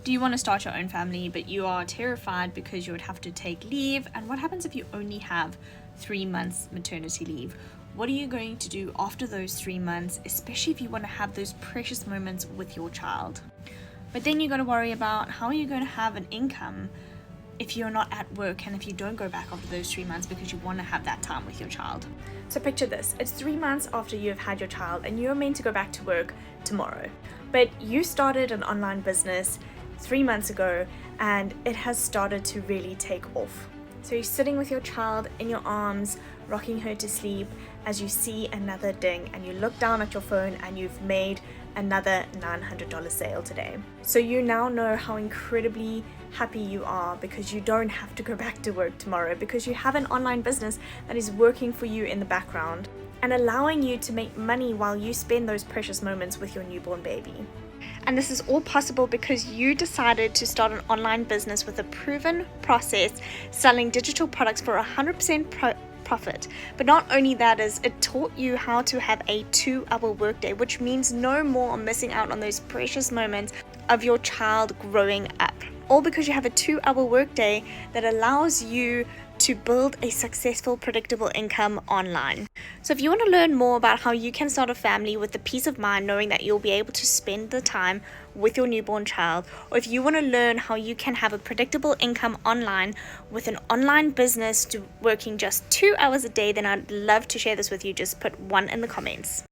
Do you want to start your own family, but you are terrified because you would have to take leave? And what happens if you only have 3 months maternity leave? What are you going to do after those 3 months, especially if you want to have those precious moments with your child? But then you got to worry about how are you going to have an income if you're not at work and if you don't go back after those 3 months because you want to have that time with your child. So picture this, it's 3 months after you've had your child and you're meant to go back to work tomorrow. But you started an online business 3 months ago and it has started to really take off. So you're sitting with your child in your arms, rocking her to sleep as you see another ding and you look down at your phone and you've made another $900 sale today. So you now know how incredibly happy you are because you don't have to go back to work tomorrow, because you have an online business that is working for you in the background and allowing you to make money while you spend those precious moments with your newborn baby. And this is all possible because you decided to start an online business with a proven process, selling digital products for 100% profit. But not only that, is it taught you how to have a 2-hour workday, which means no more missing out on those precious moments of your child growing up. All because you have a 2-hour workday that allows you to build a successful, predictable income online. So if you want to learn more about how you can start a family with the peace of mind knowing that you'll be able to spend the time with your newborn child, or if you want to learn how you can have a predictable income online with an online business working just 2 hours a day, then I'd love to share this with you. Just put 1 in the comments.